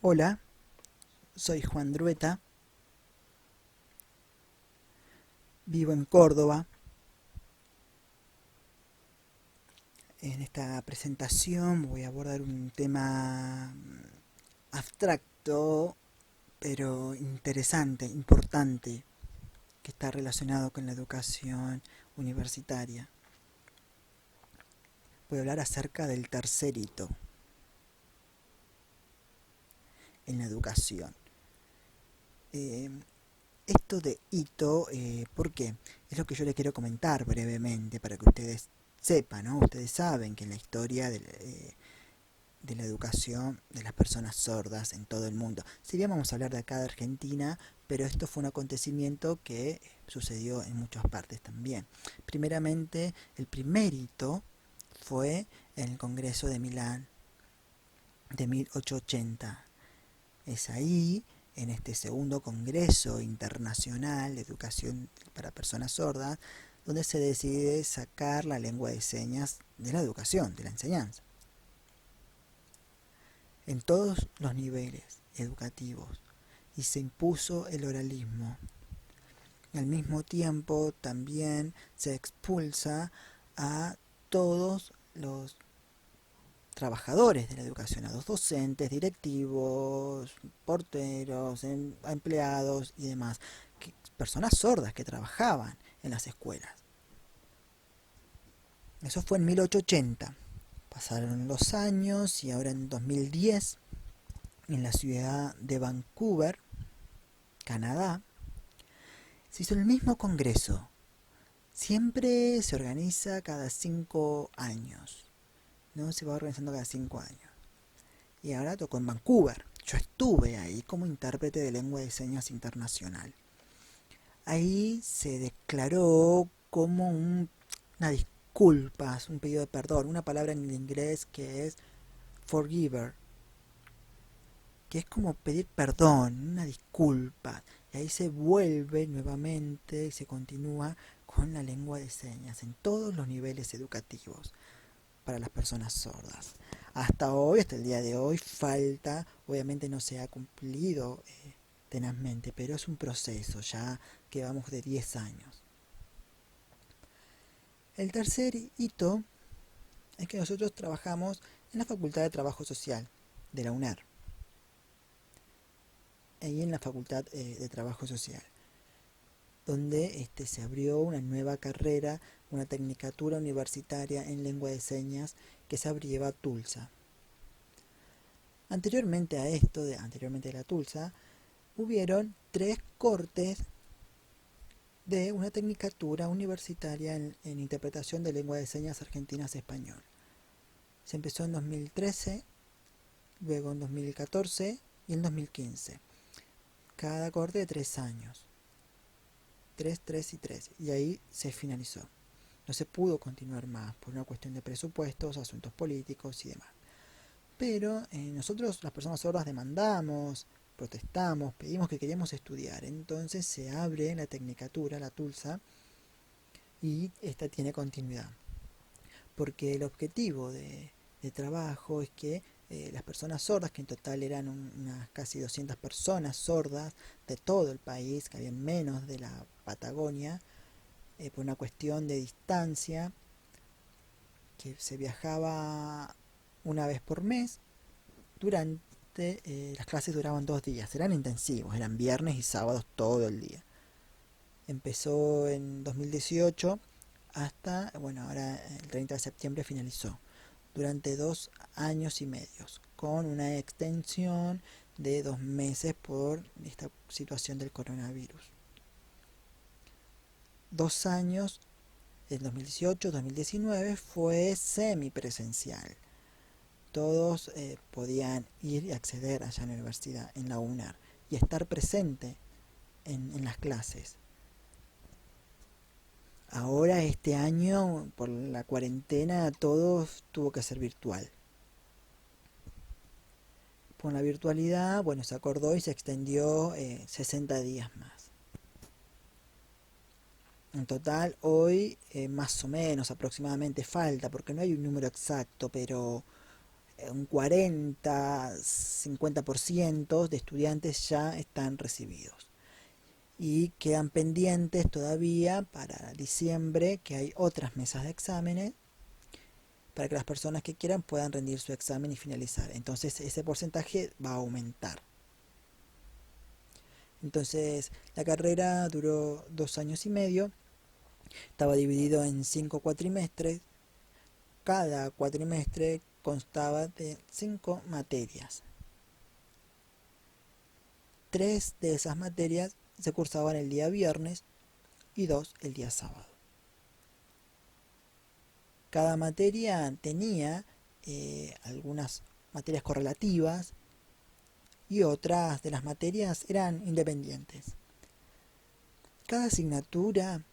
Hola, soy Juan Drueta, vivo en Córdoba. En esta presentación voy a abordar un tema abstracto, pero interesante, importante, que está relacionado con la educación universitaria. Voy a hablar acerca del tercer hito en la educación. Eh, Esto de hito, ¿por qué? Es lo que yo les quiero comentar brevemente para que ustedes sepan, ¿no? Ustedes saben que en la historia de la educación de las personas sordas en todo el mundo. Si bien vamos a hablar de acá de Argentina, pero esto fue un acontecimiento que sucedió en muchas partes también. Primeramente, el primer hito fue en el Congreso de Milán de 1880. Es ahí, en este segundo Congreso Internacional de Educación para Personas Sordas, donde se decide sacar la lengua de señas de la educación, de la enseñanza, en todos los niveles educativos, y se impuso el oralismo. Al mismo tiempo también se expulsa a todos los trabajadores de la educación, a los docentes, directivos, porteros, empleados y demás, personas sordas que trabajaban en las escuelas. Eso fue en 1880. Pasaron los años y ahora en 2010, en la ciudad de Vancouver, Canadá, se hizo el mismo congreso. Siempre se organiza cada 5 años, ¿no? Se va organizando cada 5 años. Y ahora tocó en Vancouver. Yo estuve ahí como intérprete de lengua de señas internacional. Ahí se declaró como una disculpa, un pedido de perdón, una palabra en inglés que es forgiver, que es como pedir perdón, una disculpa. Y ahí se vuelve nuevamente y se continúa con la lengua de señas en todos los niveles educativos para las personas sordas. Hasta hoy, hasta el día de hoy, falta, obviamente no se ha cumplido tenazmente, pero es un proceso, ya que vamos de 10 años. El tercer hito es que nosotros trabajamos en la Facultad de Trabajo Social de la UNAR, ahí en la Facultad de Trabajo Social, donde se abrió una nueva carrera, una tecnicatura universitaria en lengua de señas que se abrió a Tulsa. Anteriormente a esto, anteriormente a la Tulsa, hubieron 3 cortes de una tecnicatura universitaria en interpretación de lengua de señas argentinas español. Se empezó en 2013, luego en 2014 y en 2015. Cada corte de 3 años. 3, 3 y 3. Y ahí se finalizó. No se pudo continuar más por una cuestión de presupuestos, asuntos políticos y demás. Pero nosotros, las personas sordas, demandamos, protestamos, pedimos que queríamos estudiar. Entonces se abre la tecnicatura, la Tulsa, y esta tiene continuidad. Porque el objetivo de trabajo es que las personas sordas, que en total eran unas casi 200 personas sordas de todo el país, que habían menos de la Patagonia, por una cuestión de distancia, que se viajaba una vez por mes, durante las clases duraban 2 días, eran intensivos, eran viernes y sábados todo el día. Empezó en 2018 hasta, bueno, ahora el 30 de septiembre finalizó, durante 2 años y medio, con una extensión de 2 meses por esta situación del coronavirus. 2 años, en 2018-2019 fue semipresencial. Todos podían ir y acceder allá en la universidad, en la UNAR, y estar presente en las clases. Ahora este año, por la cuarentena, todo tuvo que ser virtual. Con la virtualidad, bueno, se acordó y se extendió 60 días más. En total, hoy, más o menos, aproximadamente falta, porque no hay un número exacto, pero un 40-50% de estudiantes ya están recibidos. Y quedan pendientes todavía para diciembre, que hay otras mesas de exámenes para que las personas que quieran puedan rendir su examen y finalizar. Entonces ese porcentaje va a aumentar. Entonces la carrera duró 2 años y medio, estaba dividido en 5 cuatrimestres. Cada cuatrimestre constaba de 5 materias. 3 de esas materias se cursaban el día viernes y 2 el día sábado. Cada materia tenía algunas materias correlativas y otras de las materias eran independientes. Cada asignatura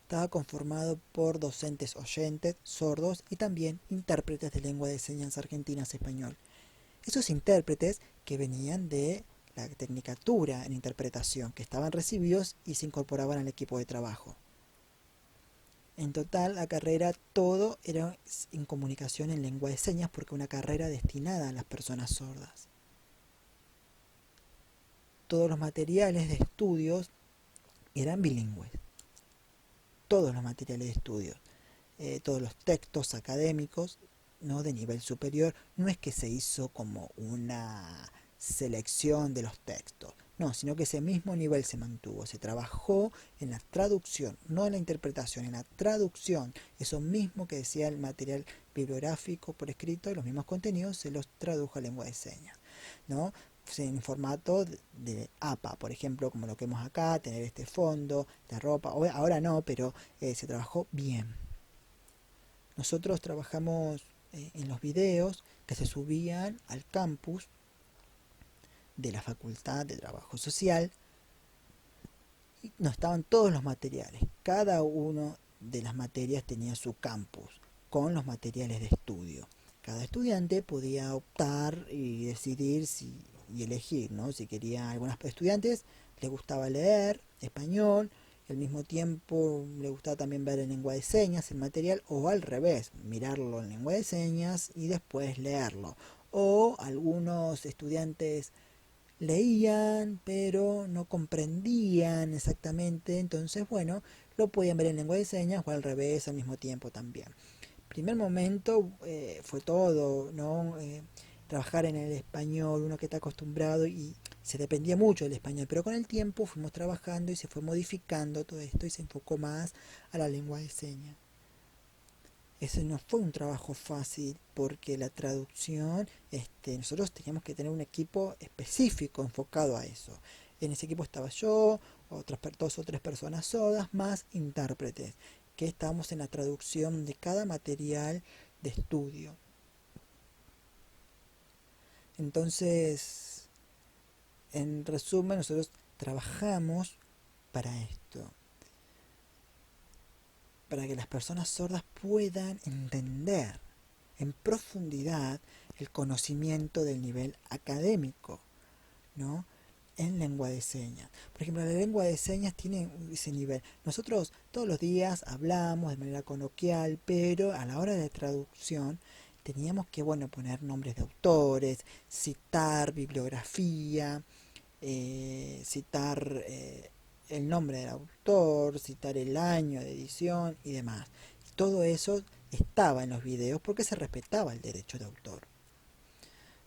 estaba conformado por docentes oyentes, sordos y también intérpretes de lengua de señas argentinas español. Esos intérpretes que venían de la tecnicatura en interpretación, que estaban recibidos y se incorporaban al equipo de trabajo. En total, la carrera todo era en comunicación en lengua de señas porque una carrera destinada a las personas sordas. Todos los materiales de estudios eran bilingües. Todos los materiales de estudio, todos los textos académicos, no de nivel superior, no es que se hizo como una selección de los textos, no, sino que ese mismo nivel se mantuvo, se trabajó en la traducción, no en la interpretación, en la traducción, eso mismo que decía el material bibliográfico por escrito, los mismos contenidos se los tradujo a lengua de señas, ¿no? En formato de APA, por ejemplo, como lo que vemos acá, tener este fondo, la ropa, ahora no, pero se trabajó bien. Nosotros trabajamos en los videos que se subían al campus de la Facultad de Trabajo Social y no estaban todos los materiales. Cada uno de las materias tenía su campus con los materiales de estudio. Cada estudiante podía optar y decidir y elegir, ¿no? Si quería, algunos estudiantes les gustaba leer español, y al mismo tiempo le gustaba también ver en lengua de señas el material, o al revés, mirarlo en lengua de señas y después leerlo. O algunos estudiantes leían pero no comprendían exactamente, entonces bueno, lo podían ver en lengua de señas o al revés al mismo tiempo también. Primer momento fue todo, ¿no? Trabajar en el español, uno que está acostumbrado y se dependía mucho del español, pero con el tiempo fuimos trabajando y se fue modificando todo esto y se enfocó más a la lengua de señas. Ese no fue un trabajo fácil porque la traducción, nosotros teníamos que tener un equipo específico enfocado a eso. En ese equipo estaba yo, otras 2 o 3 personas sordas, más intérpretes, que estábamos en la traducción de cada material de estudio. Entonces, en resumen, nosotros trabajamos para esto, para que las personas sordas puedan entender en profundidad el conocimiento del nivel académico, ¿no? En lengua de señas. Por ejemplo, la lengua de señas tiene ese nivel. Nosotros todos los días hablamos de manera coloquial, pero a la hora de traducción teníamos que, bueno, poner nombres de autores, citar bibliografía, citar el nombre del autor, citar el año de edición y demás. Todo eso estaba en los videos porque se respetaba el derecho de autor,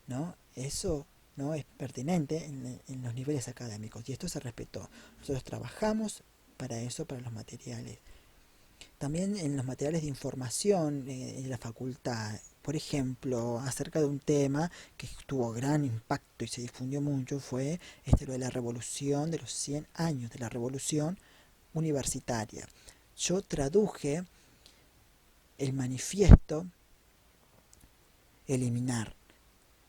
¿no? Eso no es pertinente en los niveles académicos y esto se respetó. Nosotros trabajamos para eso, para los materiales. También en los materiales de información de la facultad, por ejemplo, acerca de un tema que tuvo gran impacto y se difundió mucho, fue lo de la revolución, de los 100 años de la revolución universitaria. Yo traduje el manifiesto Eliminar.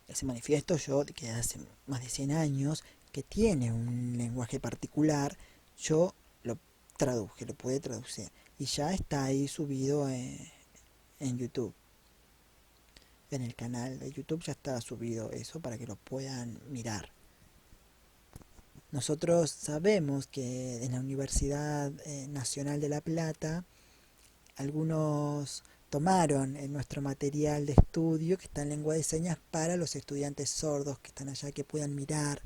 Ese manifiesto yo, que hace más de 100 años, que tiene un lenguaje particular, yo lo traduje, lo pude traducir. Y ya está ahí subido en YouTube. En el canal de YouTube ya está subido eso para que lo puedan mirar. Nosotros sabemos que en la Universidad Nacional de La Plata algunos tomaron en nuestro material de estudio, que está en lengua de señas para los estudiantes sordos que están allá, que puedan mirar.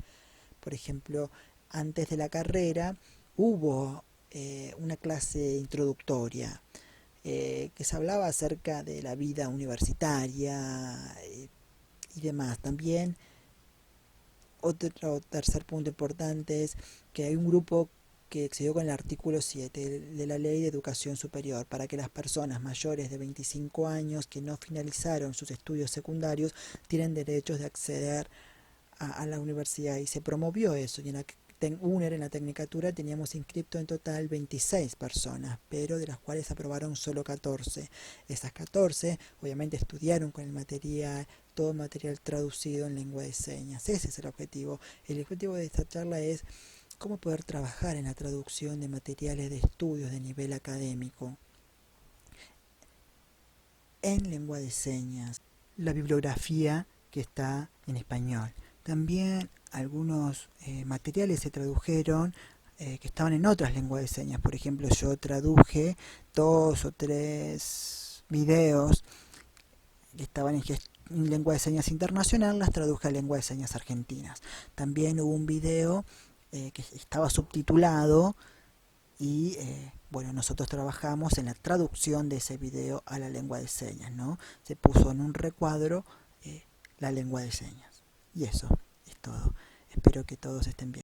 Por ejemplo, antes de la carrera hubo una clase introductoria que se hablaba acerca de la vida universitaria y demás. También otro tercer punto importante es que hay un grupo que excedió con el artículo 7 de la Ley de Educación Superior para que las personas mayores de 25 años que no finalizaron sus estudios secundarios tienen derechos de acceder a la universidad, y se promovió eso. Y en la UNER, en la Tecnicatura, teníamos inscrito en total 26 personas, pero de las cuales aprobaron solo 14. Esas 14 obviamente estudiaron con el material, todo material traducido en lengua de señas. Ese es el objetivo. El objetivo de esta charla es cómo poder trabajar en la traducción de materiales de estudios de nivel académico en lengua de señas. La bibliografía que está en español. También algunos materiales se tradujeron que estaban en otras lenguas de señas. Por ejemplo, yo traduje 2 o 3 videos que estaban en lengua de señas internacional, las traduje a lengua de señas argentinas. También hubo un video que estaba subtitulado y bueno, nosotros trabajamos en la traducción de ese video a la lengua de señas, ¿no? Se puso en un recuadro la lengua de señas. Y eso es todo. Espero que todos estén bien.